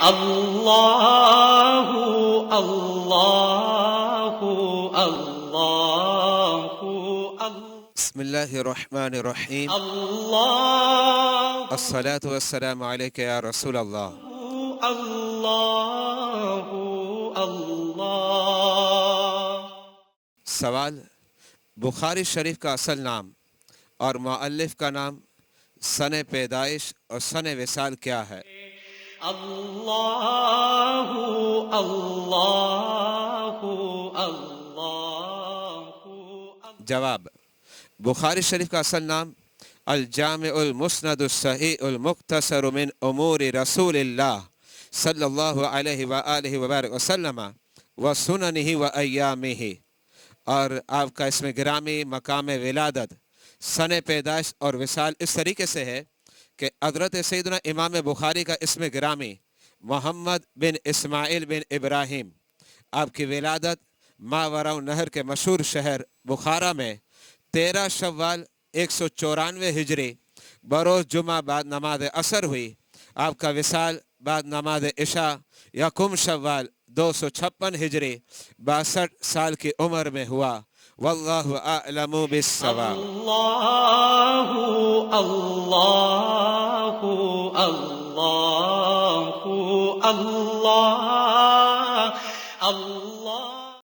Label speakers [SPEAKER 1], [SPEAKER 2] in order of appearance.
[SPEAKER 1] اللہ اللہ اللہ
[SPEAKER 2] بسم اللہ الرحمن الرحیم
[SPEAKER 1] اللہ
[SPEAKER 2] الصلاة والسلام علیک یا رسول اللہ.
[SPEAKER 1] اللہ اللہ.
[SPEAKER 2] سوال: بخاری شریف کا اصل نام اور مؤلف کا نام، سن پیدائش اور سن وصال کیا ہے؟
[SPEAKER 1] اللہ اللہ اللہ.
[SPEAKER 2] جواب: بخاری شریف کا اصل نام الجامع المسند الصحیح المختصر من امور رسول اللہ صلی اللہ علیہ وآلہ وبارک وسلم و سننہ و ایامہ، اور آپ کا اسم گرامی، مقام ولادت، سن پیدائش اور وصال اس طریقے سے ہے کہ حضرت سیدنا امام بخاری کا اسم گرامی محمد بن اسماعیل بن ابراہیم، آپ کی ولادت ماوراء النہر کے مشہور شہر بخارا میں 13 شوال 194 ہجری بروز جمعہ بعد نماز عصر ہوئی. آپ کا وصال بعد نماز عشاء یکم شوال 256 ہجری 62 سال کی عمر میں ہوا. واللہ اعلم بالصواب.
[SPEAKER 1] اللہ اللہ اللہ اللہ.